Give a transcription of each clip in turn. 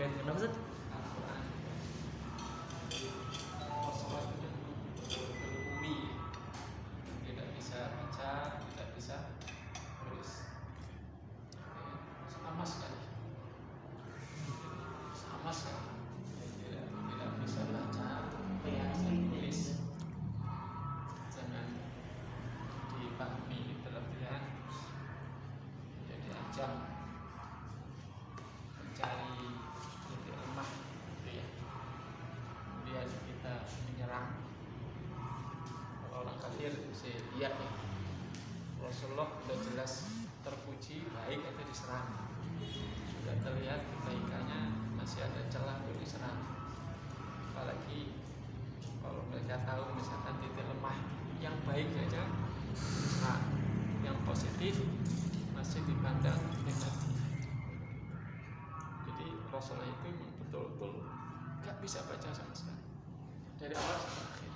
Kenapa Ustaz? Al-Quran. Rasulullah itu betul-betul umi, tidak bisa baca, tidak bisa tulis, sama sekali, tidak bisa baca, tidak bisa tulis. Jangan dipahami berlebihan, jadi ajang mencari titik lemah, gitu ya. Kemudian kita menyerang. Kalau orang kafir bisa iya ya. Rasulullah sudah jelas terpuji, baik atau diserang. Sudah terlihat kebaikannya, masih ada celah untuk diserang. Apalagi kalau mereka tahu misalkan titik lemah yang baik saja diserang, yang positif masih dipandang negatif. Jadi Rasulullah itu betul-betul gak bisa baca sama sekali dari awal sampai akhir.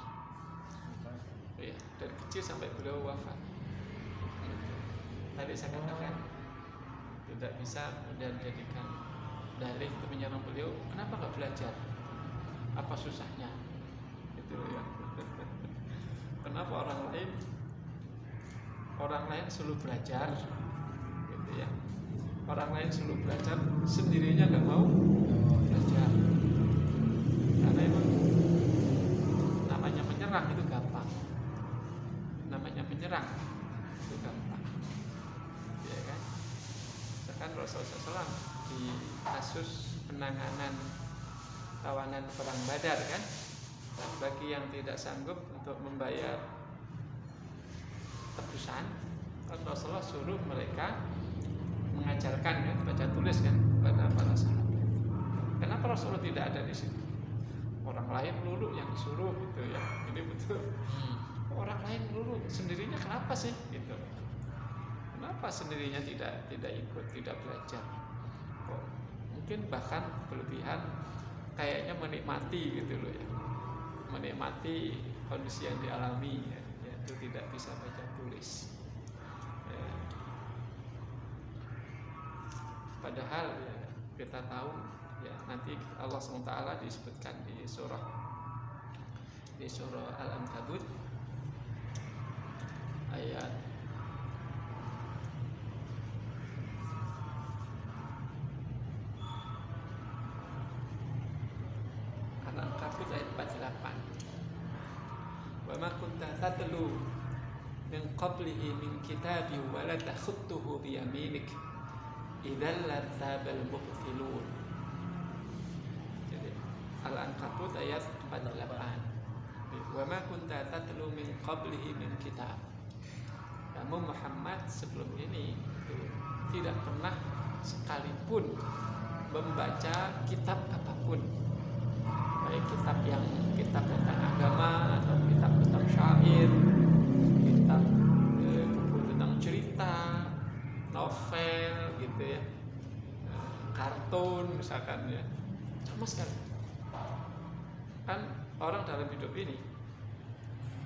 Ya, dari kecil sampai beliau wafat. Tadi saya katakan tidak bisa kemudian jadikan dalih untuk menyerang beliau. Kenapa nggak belajar? Apa susahnya? Itu ya. Kenapa orang lain selalu belajar, gitu ya? Orang lain selalu belajar, sendirinya nggak mau belajar. Karena itu namanya menyerang itu gampang. Itu gampang. Ya kan? Misalkan Rasulullah SAW di kasus penanganan tawanan perang Badar kan, dan bagi yang tidak sanggup untuk membayar tebusan, kan Rasulullah suruh mereka mengajarkan kan, baca tulis kan kepada para sahabat. Kenapa Rasulullah tidak ada di situ? Orang lain lulu yang disuruh gitu ya. Ini betul. Orang lain lulu, sendirinya kenapa sih gitu? Kenapa sendirinya tidak ikut, tidak belajar? Kok mungkin bahkan berlebihan, kayaknya menikmati gitu loh ya. Menikmati kondisi yang dialami ya, yaitu tidak bisa baca tulis. Ya. Padahal ya, kita tahu ya, nanti Allah SWT disebutkan di surah Al-Ankabut ayat Al-Ankabut ayat 48. Wa ma kunta tatlu min qablihi min kitabin wa la takhutuhu bi yaminik idzal lartabal mubtilun. Jadi Al-Ankabut ayat 48. Wa ma kunta tatlu min qablihi min kitab. Kamu Muhammad sebelum ini tidak pernah sekalipun membaca kitab apapun, baik kitab tentang agama atau kitab tentang syair, kitab buku tentang cerita, novel gitu ya, kartun misalkan ya, sama sekali. Kan orang dalam hidup ini,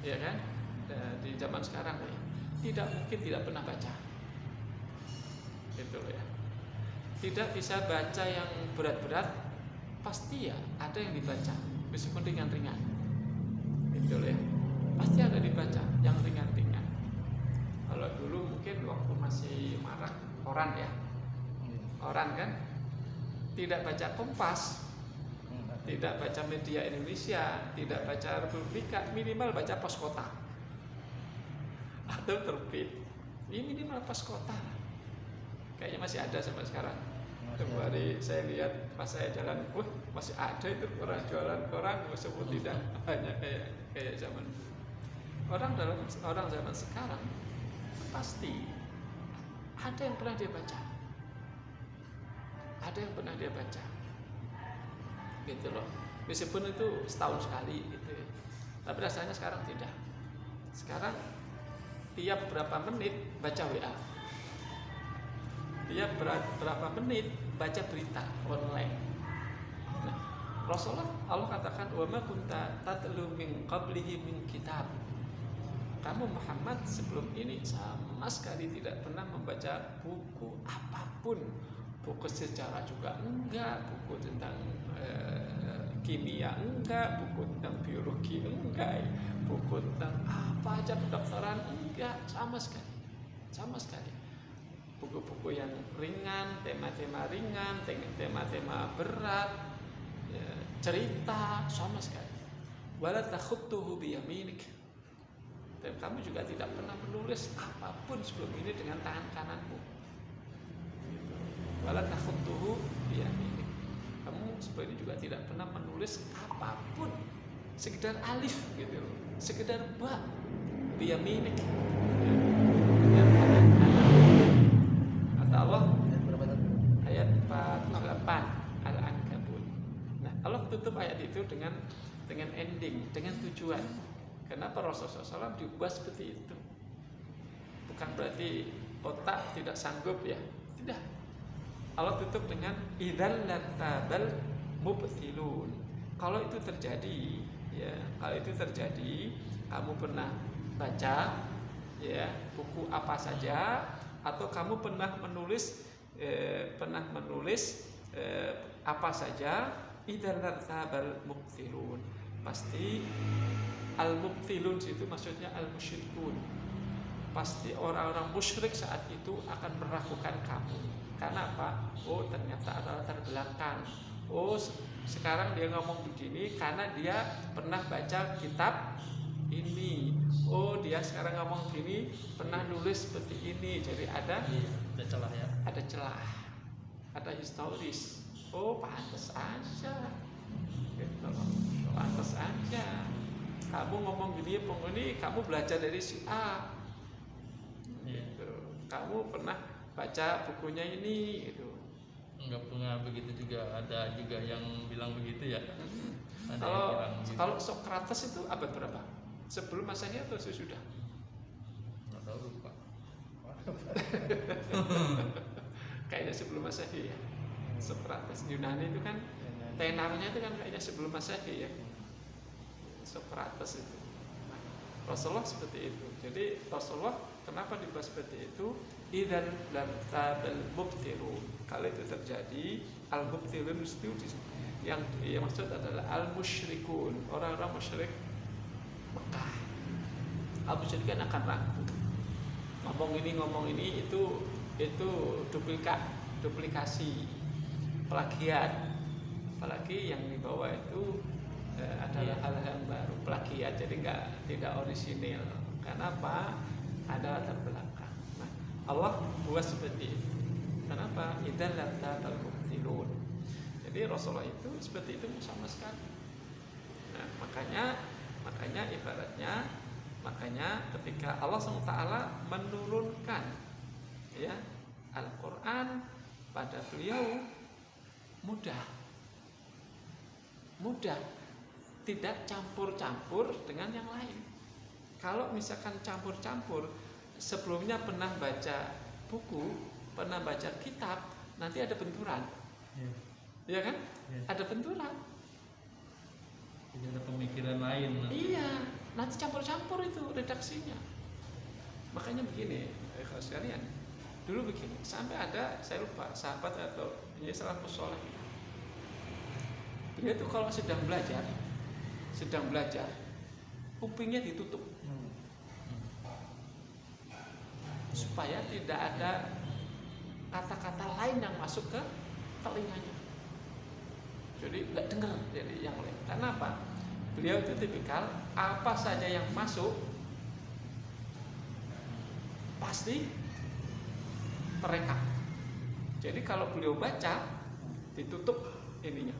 ya kan, di zaman sekarang ya, tidak mungkin tidak pernah baca, gitu loh ya. Tidak bisa baca yang berat-berat, pasti ya ada yang dibaca, meskipun ringan-ringan, gitu loh ya. Pasti ada dibaca yang ringan-ringan. Kalau dulu mungkin waktu masih marak koran ya, koran kan, tidak baca Kompas, tidak baca Media Indonesia, tidak baca Republika, minimal baca Pos Kota atau Terbit. Ini minimal Pos Kota. Kayaknya masih ada sampai sekarang. Kemarin saya lihat pas saya jalan, masih ada itu orang jualan koran, meskipun tidak banyak kayak zaman. Orang zaman sekarang pasti ada yang pernah dia baca. Ada yang pernah dia baca. Gitu loh. Meskipun itu setahun sekali gitu ya. Tapi rasanya sekarang tidak. Sekarang tiap berapa menit baca WA. Tiap berapa menit baca berita online. Nah, Rasulullah Allah katakan wa ma kunta tatlu min qablihi min kitab. Kamu Muhammad sebelum ini sama sekali tidak pernah membaca buku apapun, buku sejarah juga enggak, buku tentang kimia enggak, buku tentang biologi enggak, buku tentang apa aja kedokteran enggak, sama sekali. Buku-buku yang ringan, tema-tema ringan, tema-tema berat, ya, cerita, sama sekali. Wala takhuttuhu biyaminik. Dan kamu juga tidak pernah menulis apapun sebelum ini dengan tangan kananmu. Wala takhuttuhu biyaminik. Kamu sebelum ini juga tidak pernah menulis apapun, sekedar alif gitu, sekedar ba, biyaminik. Kata Allah ayat 48 Al-Ankabut. Nah, Allah tutup ayat itu dengan ending, dengan tujuan. Kenapa Rasulullah SAW diubah seperti itu? Bukan berarti otak tidak sanggup ya, tidak. Allah tutup dengan idzal latabal mubtilun. Kalau itu terjadi, ya, kalau itu terjadi, kamu pernah baca, ya, buku apa saja, atau kamu pernah menulis apa saja, idzal latabal mubtilun. Pasti al-mubtilun itu maksudnya al-musyrikun. Pasti orang-orang musyrik saat itu akan meragukan kamu. Karena apa? Oh, ternyata ada latar belakang. Oh, sekarang dia ngomong begini karena dia pernah baca kitab ini. Oh, dia sekarang ngomong begini pernah nulis seperti ini. Jadi ada celah ya. Ada celah. Ada historis. Oh, pantas aja. Gitu. Pantas aja. Kamu ngomong gini, kamu belajar dari si A. Gitu. Kamu pernah baca bukunya ini, gitu. Enggak pernah begitu juga, ada juga yang bilang begitu ya. Kalau Socrates itu abad berapa? Sebelum Masehi atau sesudah? Enggak tahu, lupa. Kayaknya sebelum Masehi ya. Socrates Yunani itu kan tenarnya itu kan kayaknya sebelum Masehi ya. Socrates itu. Rasulullah seperti itu. Jadi Rasulullah kenapa dibahas seperti itu? Idzal tabal mubtilun. Kalau itu terjadi, al-mubtilun itu yang maksud adalah al-musyrikun, orang-orang musyrik Mekah. Al-musyrikin akan ragu. Ngomong ini itu duplikasi, plagiat. Apalagi yang dibawa itu adalah hal-hal yang baru, plagiat, jadi tidak orisinil. Kenapa? Ada latar belakang. Nah, Allah buat seperti itu. Kenapa? Idzal latabal mubtilun. Jadi Rasulullah itu seperti itu sama sekali. Nah, makanya ibaratnya, ketika Allah SWT menurunkan ya Al-Quran pada beliau mudah, tidak campur-campur dengan yang lain. Kalau misalkan campur-campur, sebelumnya pernah baca buku, pernah baca kitab, nanti ada benturan, ya kan? Ada benturan. Jadi ada pemikiran lain. Iya, nanti campur-campur itu redaksinya. Makanya begini, kalau sekalian, dulu begini, sampai ada, saya lupa, sahabat atau ini salafus saleh. Dia tuh kalau sedang belajar, kupingnya ditutup supaya tidak ada kata-kata lain yang masuk ke telinganya. Jadi nggak dengar dari yang lain. Karena apa? Beliau itu tipikal apa saja yang masuk pasti terekam. Jadi kalau beliau baca ditutup ininya,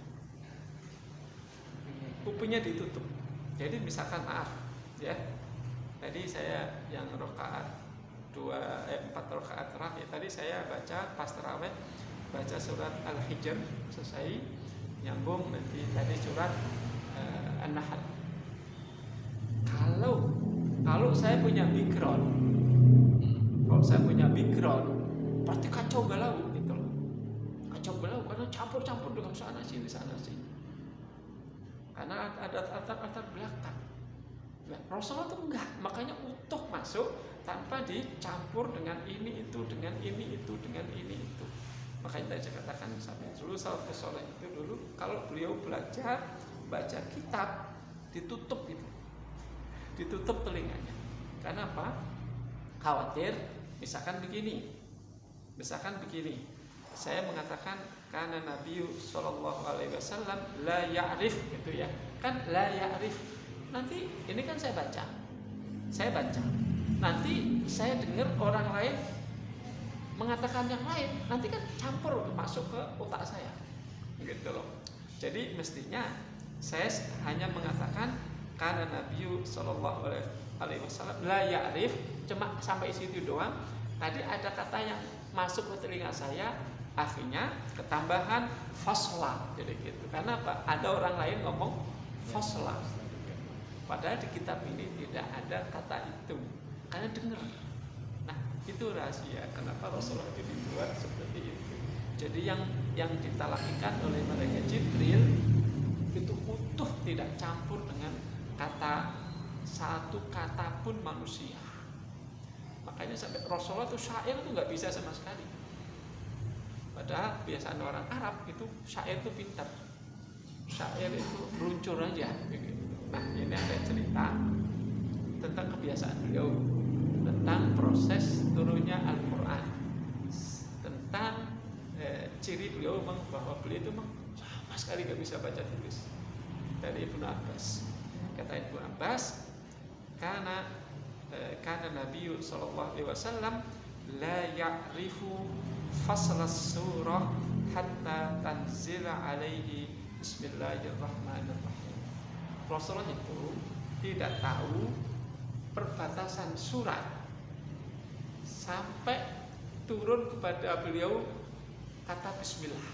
kupingnya ditutup. Jadi misalkan maaf ya, tadi saya yang rakaat 4 rakaat terakhir tadi saya baca pas tarawih, baca surat Al-Hijr selesai, nyambung nanti tadi surat An-Nahl. Kalau saya punya background, pasti kacau balau gitu loh. Kacau balau karena campur-campur dengan sana sini. Karena ada latar belakang. Nah, Rasulullah itu enggak, makanya utuh masuk tanpa dicampur dengan ini itu, dengan ini itu, dengan ini itu. Makanya tadi saya katakan sampai dulu salafus saleh itu dulu kalau beliau belajar baca kitab ditutup itu, ditutup telinganya. Karena apa? Khawatir misalkan begini, saya mengatakan karena Nabi Shallallahu Alaihi Wasallam la ya'rif gitu ya, kan la ya'rif. Nanti ini kan saya baca, nanti saya dengar orang lain mengatakan yang lain, nanti kan campur masuk ke otak saya, gitu loh. Jadi mestinya saya hanya mengatakan karena Nabi Shallallahu Alaihi Wasallam la ya'rif, cuma sampai situ doang. Tadi ada kata yang masuk ke telinga saya, akhirnya ketambahan fasla, jadi gitu. Karena apa? Ada orang lain ngomong fasla, padahal di kitab ini tidak ada kata itu, karena dengar. Nah, itu rahasia kenapa Rasulullah itu dibuat seperti itu. Jadi yang ditalakikan oleh malaikat Jibril itu utuh, tidak campur dengan kata satu kata pun manusia. Makanya sampai Rasulullah itu syair itu nggak bisa sama sekali. Padahal biasanya orang Arab itu syair itu pintar, syair itu meluncur aja. Nah, ini ada cerita tentang kebiasaan beliau, tentang proses turunnya Al-Quran, tentang ciri beliau bahwa beliau itu sama sekali nggak bisa baca tulis. Dari Ibnu Abbas, kata Ibnu Abbas, karena Nabi Sallallahu Alaihi Wasallam la ya'rifu fasla surah hatta tanzila alaihi Bismillahirrahmanirrahim. Rasulullah itu tidak tahu perbatasan surat sampai turun kepada beliau kata Bismillah.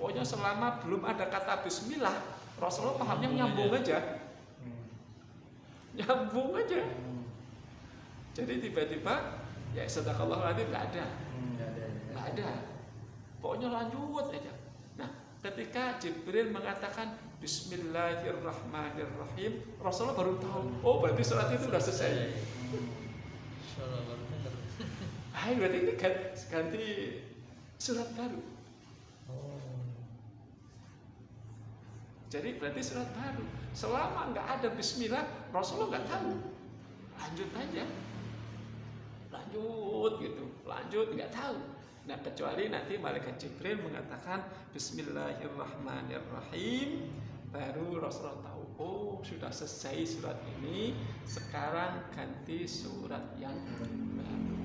Pokoknya selama belum ada kata Bismillah, Rasulullah pahamnya nyambung aja. Jadi tiba-tiba ya sadaqallahul-adzim nggak ada. Pokoknya lanjut aja. Nah, ketika Jibril mengatakan Bismillahirrahmanirrahim, Rasulullah baru tahu, oh berarti surat itu sudah selesai. Berarti ini ganti surat baru. Jadi berarti surat baru. Selama nggak ada Bismillah, Rasulullah nggak tahu. Lanjut aja. Lanjut nggak tahu. Nah, kecuali nanti malaikat Jibril mengatakan Bismillahirrahmanirrahim, baru Rasulullah tahu, oh sudah selesai surat ini, sekarang ganti surat yang baru.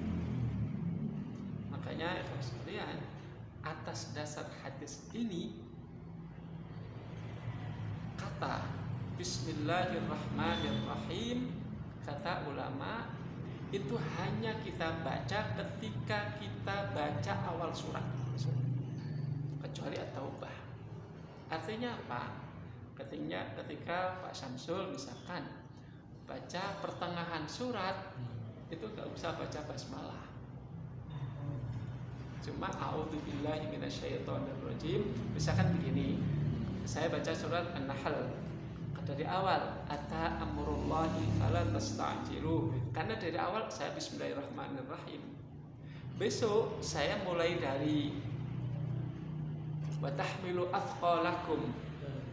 Makanya sekalian, atas dasar hadis ini, kata Bismillahirrahmanirrahim, kata ulama, itu hanya kita baca ketika kita baca awal surat, kecuali at-taubah. Artinya apa? Ketika Pak Syamsul misalkan baca pertengahan surat, itu nggak usah baca basmalah, cuma a'udzubillahi minasyaitonirrajim. Misalkan begini, saya baca surat An-Nahl dari awal, ata amrullahi fala tasta'jilu, karena dari awal saya Bismillahirrahmanirrahim. Besok saya mulai dari wa tahmilu athqalakum,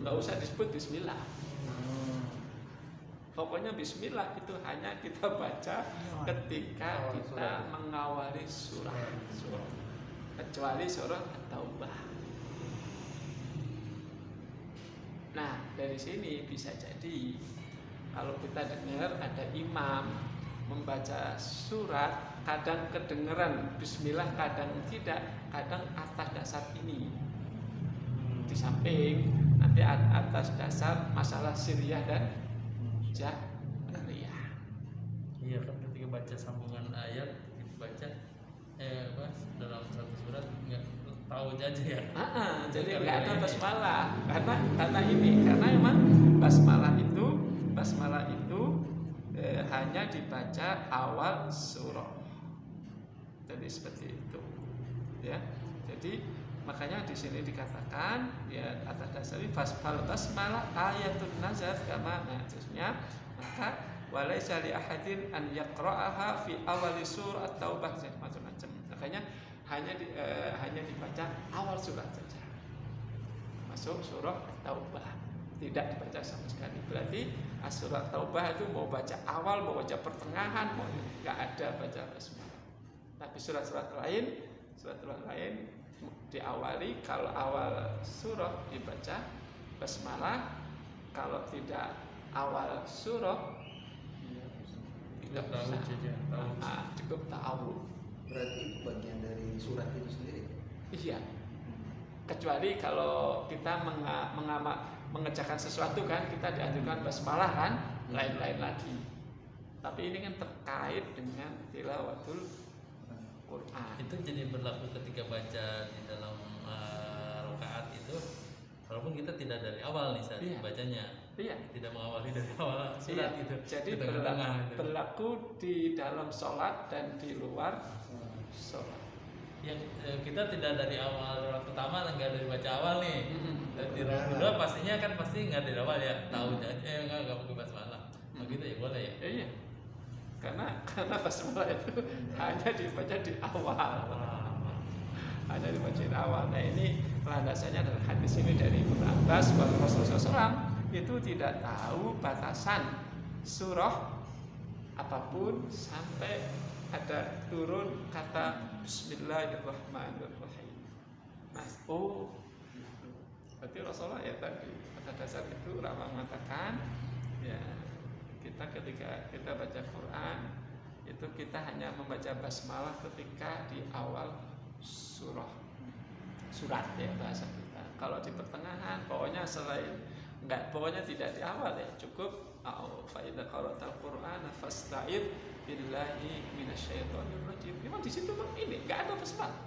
nggak usah disebut Bismillah. Pokoknya Bismillah itu hanya kita baca ketika kita mengawali surah, kecuali surah At-Taubah. Nah, dari sini bisa jadi kalau kita dengar ada imam membaca surat, kadang kedengeran Bismillah, kadang tidak, kadang atas dasar ini. Di samping nanti atas dasar masalah sirriyah dan jahriyah. Iya kan, ketika baca sambungan ayat, baca dalam satu surat nggak tahu aja ya. Jadi nggak ada basmalah karena memang basmalah itu hanya dibaca awal surah. Jadi seperti itu, ya. Jadi makanya di sini dikatakan ya atas dasar ini basmalah ayatun nazar kama maksudnya, maka walaisa li ahadin an yaqra'aha fi awali surah At-Taubah macam-macam. Makanya hanya dibaca awal surat saja. Masuk surah Taubah, tidak dibaca sama sekali. Berarti surat Taubah itu mau baca awal, mau baca pertengahan, mau nggak ada baca basmalah. Tapi surat-surat lain diawali, kalau awal surah dibaca basmalah, kalau tidak awal surah tidak usah, cukup ta'awud. Berarti itu bagian dari surat itu sendiri? Iya. Kecuali kalau kita mengerjakan sesuatu kan, kita dianjurkan basmalah kan, lain-lain lagi. Tapi ini kan terkait dengan tilawatul Quran. Itu jadi berlaku ketika baca di dalam rakaat itu, walaupun kita tidak dari awal nih saat bacanya, tidak mengawali dari awal surat itu. Jadi berlaku di dalam sholat dan di luar sholat. Yang kita tidak dari awal rakaat pertama, nggak dari baca awal nih. Di rakaat kedua pastinya kan pasti nggak dari awal ya, tahu aja nggak pakai basmalah. Begitu ya boleh ya? Iya. Karena basmalah itu hanya dibaca di awal. Hanya dibaca di awal. Nah ini landasannya adalah hadis ini dari Ibnu Abbas bahwa Rasulullah SAW itu tidak tahu batasan surah apapun sampai ada turun kata Bismillahirrahmanirrahim. Mas, berarti Rasulullah ya tadi pada dasar itu ulama mengatakan ya, kita ketika kita baca Quran itu kita hanya membaca basmalah ketika di awal surat ya bahasa kita. Kalau di pertengahan pokoknya pokoknya tidak di awal ya, cukup fa idza qara'tal Qur'ana fasta'id billahi minasyaitonir rajim. Memang di situ ini enggak ada basmalah.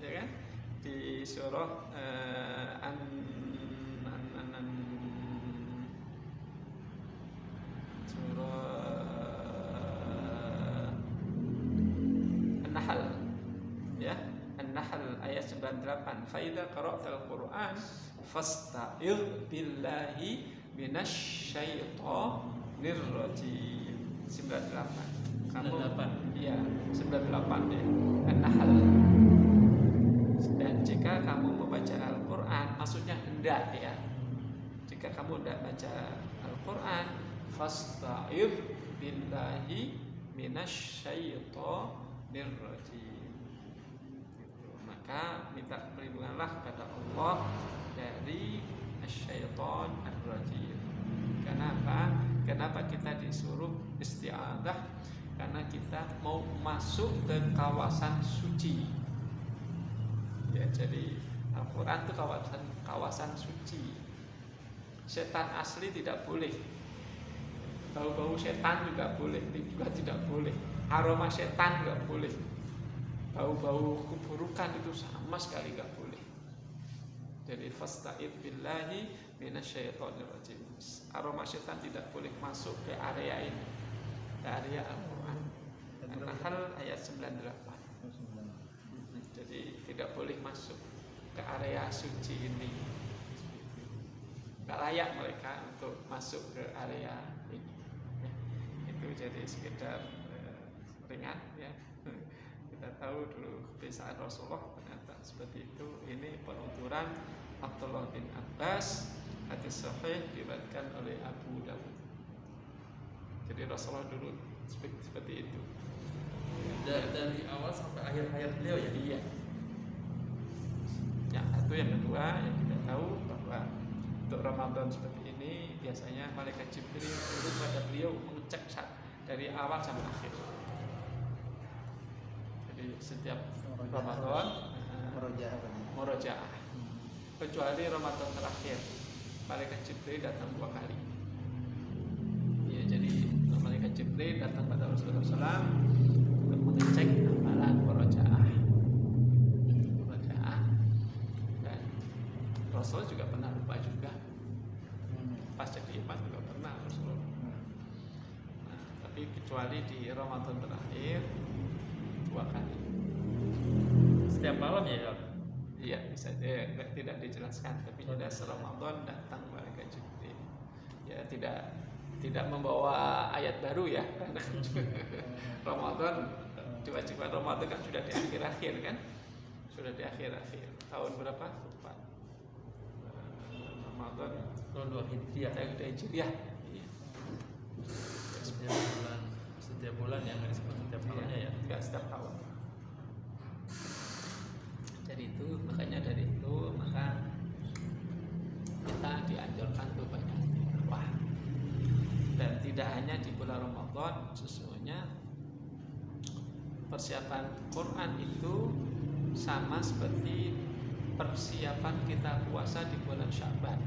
Ya kan? Di surah An-Nahl ya, An-Nahl ayat 98, fa idza qara'tal Qur'an fasta'idz billahi minasyaitonir rajim. 98. Kamu 98. Iya, 98 ya. An-Nahl. Dan jika kamu membaca Al-Qur'an, maksudnya hendak ya. Jika kamu hendak baca Al-Qur'an, fasta'idz billahi minasyaitonir rajim. Maka minta perlindunganlah kepada Allah dari syaitan ar-rajim. Kenapa? Kenapa kita disuruh isti'adzah? Karena kita mau masuk ke kawasan suci. Ya, jadi Al-Quran itu kawasan suci. Setan asli tidak boleh. Bau-bau setan juga boleh, juga tidak boleh. Aroma setan juga boleh. Bau-bau keburukan itu sama sekali nggak boleh. Jadi fasta'id billahi minasyaitonir rajim. Aroma setan tidak boleh masuk ke area ini, ke area Al-Quran. An-Nahl ayat 98. Jadi tidak boleh masuk ke area suci ini. Gak layak mereka untuk masuk ke area ini. Itu jadi sekedar ringan ya. Kita tahu dulu kebiasaan Rasulullah ternyata seperti itu. Ini penuturan Abdullah bin Abbas, hadis sahih diriwayatkan oleh Abu Dawud. Jadi Rasulullah dulu seperti itu. Dari awal sampai akhir hayat beliau ya. Iya. Yang satu, yang kedua yang kita tahu bahwa untuk Ramadan seperti ini biasanya malaikat Jibril turun pada beliau mengecek dari awal sampai akhir. Jadi setiap Ramadan murojaah. Kecuali Ramadan terakhir, malaikat Jibril datang 2 kali. Ya, jadi malaikat Jibril datang pada Rasulullah SAW untuk mengecek amalan murojaah. Dan Rasul juga pernah lupa juga. Pas jadi imam juga pernah Rasulullah. Nah, tapi kecuali di Ramadan terakhir 2 kali. Setiap malam ya. Iya, bisa tidak dijelaskan, tapi sudah Ramadan datang malaikat Jibril. Ya, tidak membawa ayat baru ya, karena Ramadan Coba-coba Ramadan kan sudah di akhir-akhir kan? Sudah di akhir-akhir. Tahun berapa? Lupa. Ramadan tahun 2 Hijriah. Tahun Hijriah. Iya. Setiap bulan yang nggak disebut setiap tahunnya ya. Enggak setiap tahun. Dari itu maka kita dianjurkan untuk banyak tilawah. Dan tidak hanya di bulan Ramadan, sesungguhnya persiapan Quran itu sama seperti persiapan kita puasa di bulan Sya'ban.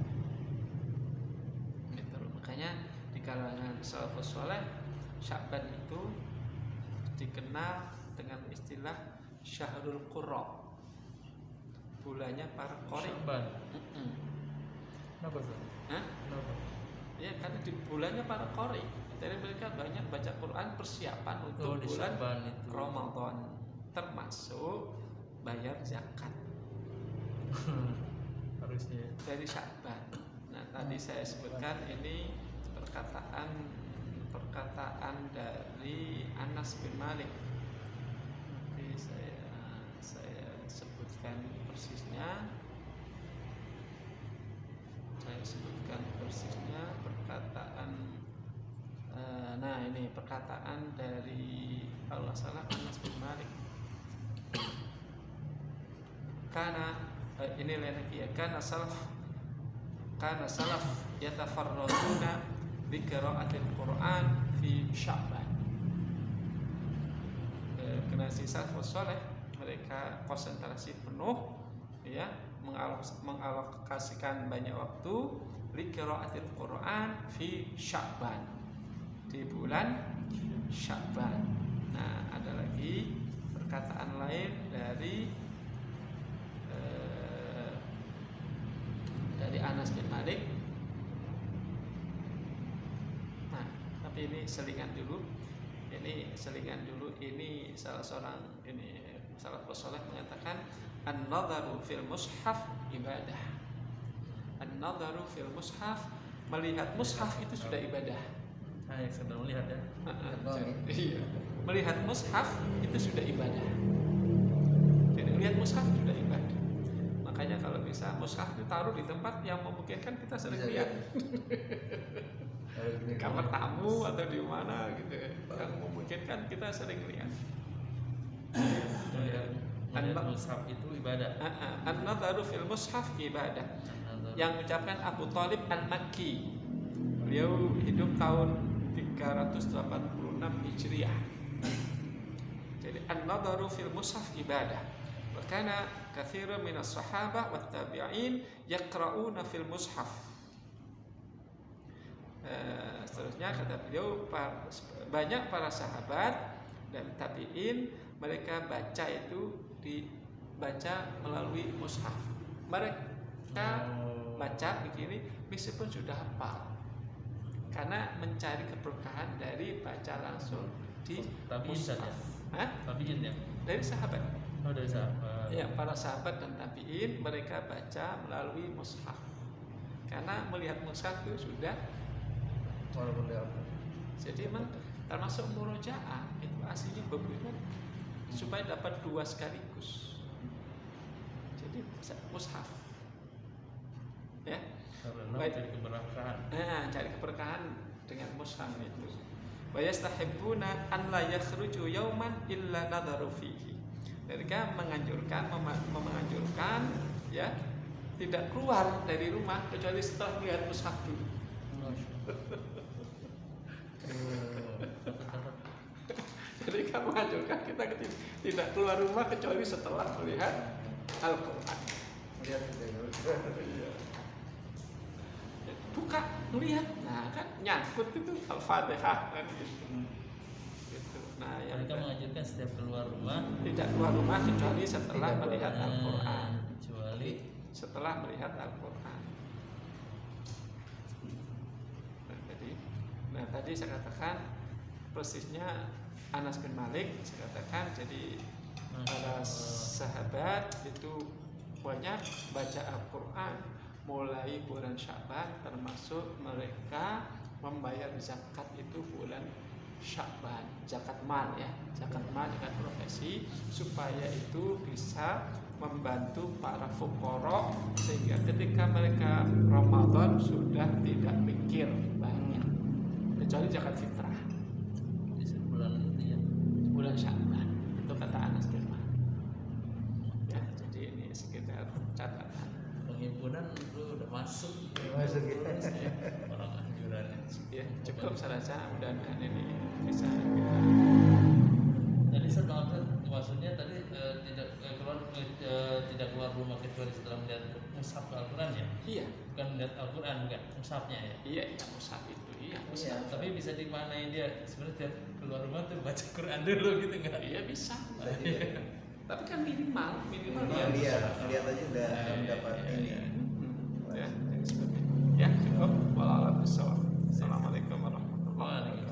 Gitu. Makanya di kalangan salafus saleh Sya'ban itu dikenal dengan istilah Syahrul Qurra. Bulannya para qori. Sya'ban. Kenapa tuh? Hah? Kenapa? Ya karena di bulannya para qori. Jadi mereka banyak baca Quran persiapan untuk di bulan Sya'ban itu. Ramadan, termasuk bayar zakat Harusnya. dari Sya'ban. Nah tadi saya sebutkan ini perkataan dari Anas bin Malik. Nanti saya sebutkan persisnya. Perkataan dari kalau nggak salah Anas bin Malik. Karena ini lagi ya, karena salaf yatafarraduna bi qiraatil Quran fi Sya'ban. Generasi salafus saleh mereka konsentrasi penuh ya mengalokasikan banyak waktu li qiraatil Quran fi Sya'ban, di bulan Sya'ban. Nah, ada lagi perkataan lain dari Anas bin Malik. Nah, tapi ini selingan dulu. Ini salah seorang salafus saleh mengatakan an-nadharu fil mushaf ibadah. An-nadharu fil mushaf, melihat mushaf itu sudah ibadah. Nah, yang sedang melihat ya. Iya. Melihat mushaf itu sudah ibadah. Jadi melihat mushaf sudah ibadah. Makanya kalau bisa mushaf ditaruh di tempat yang memungkinkan kita sering lihat. Di kamar tamu atau di mana gitu. Yang memungkinkan kita sering lihat. Melihat mushaf itu ibadah. An-nadharu fil mushaf ibadah. Yang ucapkan Abu Thalib Al-Makki. Beliau hidup tahun 386 Hijriah. Jadi an-nadharu fil mushaf ibadah. Wa kana katsirun minas sahabah wat tabi'in yaqra'una fil mushaf. Seterusnya kata beliau, banyak para sahabat dan tabi'in mereka baca itu dibaca melalui mushaf. Mereka baca begini meskipun sudah hafal, karena mencari keberkahan dari baca langsung di mushaf. Tabi'in ya? Dari sahabat. Oh, dari sahabat. Ya, para sahabat dan tabi'in mereka baca melalui mushaf. Karena melihat mushaf itu sudah walaupun dia apa. Jadi memang termasuk murojaah itu aslinya berbeda supaya dapat dua sekaligus. Jadi mushaf. Ya. Karena cari keberkahan. Cari keberkahan dengan mushaf itu. Wa yastahibbuna an la yakhruju yauman illa nadharu fihi. Mereka menganjurkan ya tidak keluar dari rumah kecuali setelah melihat mushaf dulu. Jadi kamu menganjurkan kita tidak keluar rumah kecuali setelah melihat Al-Quran. Melihat juga. Buka, melihat, nah kan nyangkut itu Al-Fatihah kan gitu. Nah, yang mereka mengajarkan setiap keluar rumah tidak keluar rumah kecuali setelah melihat Al-Quran. Kecuali setelah melihat Al-Quran. Nah, tadi saya katakan persisnya Anas bin Malik, saya katakan jadi para sahabat itu banyak baca Al-Quran mulai bulan Sya'ban, termasuk mereka membayar zakat itu bulan Sya'ban, zakat mal ya, zakat mal dengan profesi supaya itu bisa membantu para fuqara sehingga ketika mereka Ramadan sudah tidak mikir banyak, kecuali zakat fitrah Di bulan ini ya. bulan Sya'ban itu kata Anas bin Malik. Ya, jadi ini sekitar catatan. Penghimpunan lu udah masuk. Masuk ya. Orang anjurannya. Ya, cukup saya rasa mudah-mudahan ini bisa kita. Tadi saya maafkan maksudnya tadi tidak keluar rumah kecuali setelah melihat mushaf Al-Quran ya. Iya, Bukan melihat Al-Quran, bukan mushafnya ya. iya, mushaf itu, iya, mushaf. Iya. Tapi bisa dimanain dia sebenarnya tiap keluar rumah tuh baca Quran dulu gitu nggak? Iya bisa. Bisa juga. Tapi kan minimal Minimal dia lihat aja udah mendapat ini. Ya, jadi seperti itu. Ya, cukup. Wallahualam bishawab. Assalamualaikum warahmatullahi wabarakatuh.